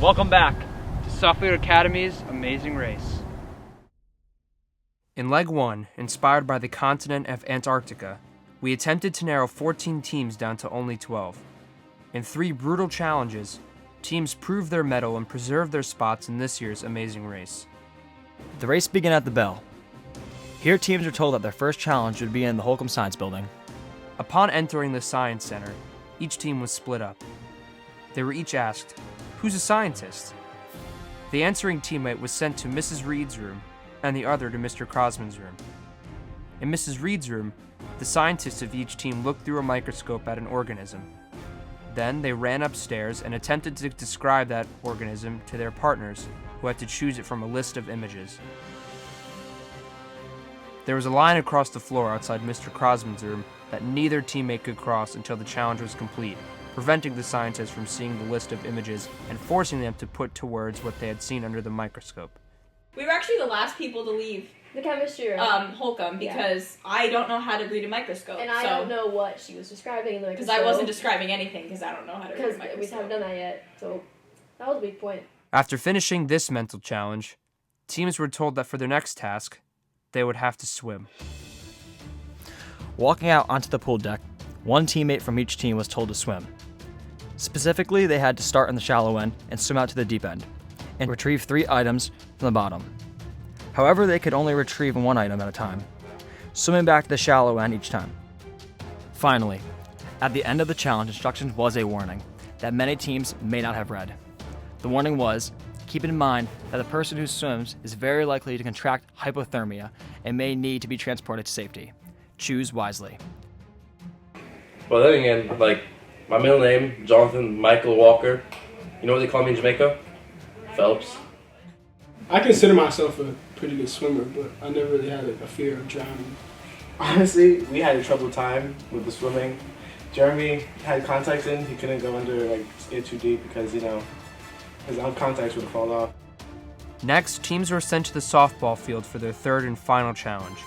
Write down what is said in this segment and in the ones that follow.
Welcome back to Suffield Academy's Amazing Race. In Leg 1, inspired by the continent of Antarctica, we attempted to narrow 14 teams down to only 12. In 3 brutal challenges, teams proved their mettle and preserved their spots in this year's Amazing Race. The race began at the bell. Here teams were told that their first challenge would be in the Holcomb Science Building. Upon entering the Science Center, each team was split up. They were each asked, "Who's a scientist?" The answering teammate was sent to Mrs. Reed's room and the other to Mr. Crosman's room. In Mrs. Reed's room, the scientists of each team looked through a microscope at an organism. Then they ran upstairs and attempted to describe that organism to their partners, who had to choose it from a list of images. There was a line across the floor outside Mr. Crosman's room that neither teammate could cross until the challenge was complete, preventing the scientists from seeing the list of images and forcing them to put to words what they had seen under the microscope. We were actually the last people to leave the chemistry room. Holcomb, because I don't know how to read a microscope. And I don't know what she was describing in the microscope. Because I wasn't describing anything, because I don't know how to read a microscope. Because we haven't done that yet, so that was a weak point. After finishing this mental challenge, teams were told that for their next task, they would have to swim. Walking out onto the pool deck, one teammate from each team was told to swim. Specifically, they had to start in the shallow end and swim out to the deep end, and retrieve 3 items from the bottom. However, they could only retrieve 1 item at a time, swimming back to the shallow end each time. Finally, at the end of the challenge, instructions was a warning that many teams may not have read. The warning was, keep in mind that the person who swims is very likely to contract hypothermia and may need to be transported to safety. Choose wisely. Well, then again, like, my middle name, Jonathan Michael Walker. You know what they call me in Jamaica? Phelps. I consider myself a pretty good swimmer, but I never really had a fear of drowning. Honestly, we had a troubled time with the swimming. Jeremy had contacts in. He couldn't go under, get too deep because, his contacts would fall off. Next, teams were sent to the softball field for their third and final challenge.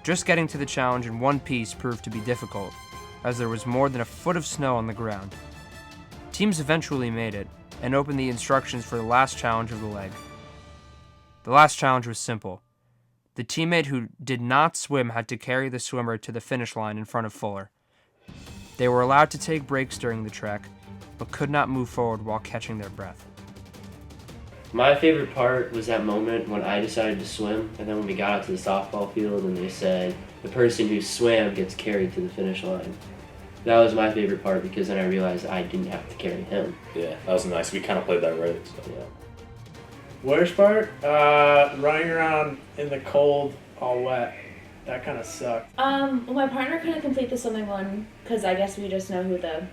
Just getting to the challenge in one piece proved to be difficult, as there was more than a foot of snow on the ground. Teams eventually made it, and opened the instructions for the last challenge of the leg. The last challenge was simple. The teammate who did not swim had to carry the swimmer to the finish line in front of Fuller. They were allowed to take breaks during the trek, but could not move forward while catching their breath. My favorite part was that moment when I decided to swim, and then when we got out to the softball field and they said, the person who swam gets carried to the finish line. That was my favorite part because then I realized I didn't have to carry him. Yeah, that was nice. We kind of played that right. So. Yeah. Worst part? Running around in the cold, all wet. That kind of sucked. Well, my partner couldn't complete the swimming one because I guess we just know who the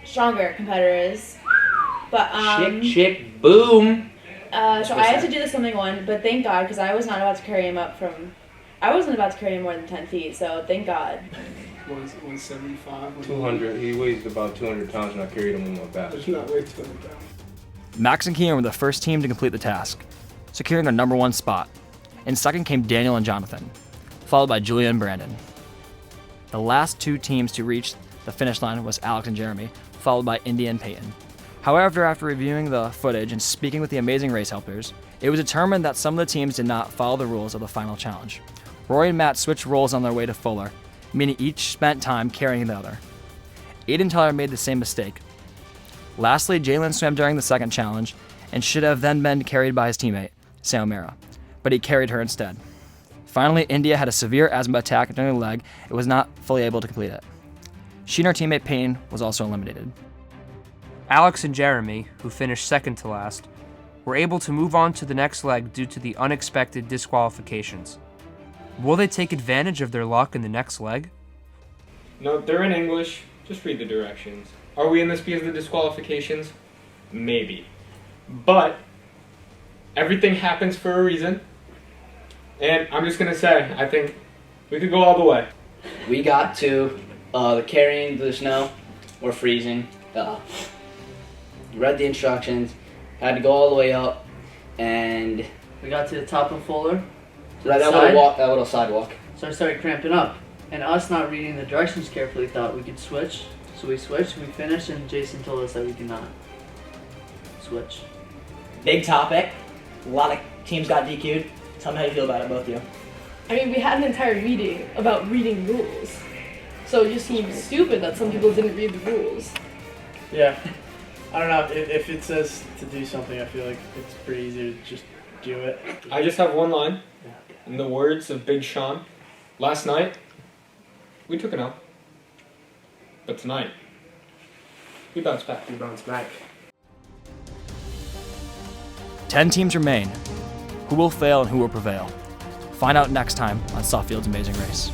stronger competitor is. But Chick, boom. So I had to do the swimming one, but thank God because I was not about to carry him up from. I wasn't about to carry him more than 10 feet, so thank God. 175. 200. He weighs about 200 pounds, and I carried him on my back. It's not way 200 pounds. Max and Kean were the first team to complete the task, securing their number 1 spot. In second came Daniel and Jonathan, followed by Julia and Brandon. The last 2 teams to reach the finish line was Alex and Jeremy, followed by India and Peyton. However, after reviewing the footage and speaking with the Amazing Race helpers, it was determined that some of the teams did not follow the rules of the final challenge. Rory and Matt switched roles on their way to Fuller, meaning each spent time carrying the other. Aiden Tyler made the same mistake. Lastly, Jalen swam during the second challenge and should have then been carried by his teammate, Sam O'Mara, but he carried her instead. Finally, India had a severe asthma attack during the leg and was not fully able to complete it. She and her teammate Payne was also eliminated. Alex and Jeremy, who finished second to last, were able to move on to the next leg due to the unexpected disqualifications. Will they take advantage of their luck in the next leg? No, they're in English. Just read the directions. Are we in this because of the disqualifications? Maybe. But everything happens for a reason. And I'm just going to say, I think we could go all the way. We got to the carrying the snow or freezing. Read the instructions, had to go all the way up, and we got to the top of Fuller. That little sidewalk. So I started cramping up, and us not reading the directions carefully thought we could switch. So we switched, we finished, and Jason told us that we could not. switch. Big topic. A lot of teams got DQ'd. Tell me how you feel about it, both of you. I mean, we had an entire meeting about reading rules. So it just seems stupid that some people didn't read the rules. Yeah. I don't know. If it says to do something, I feel like it's pretty easy to just do it. I just have one line. In the words of Big Sean, last night, we took an L. But tonight, we bounced back. 10 teams remain. Who will fail and who will prevail? Find out next time on Suffield's Amazing Race.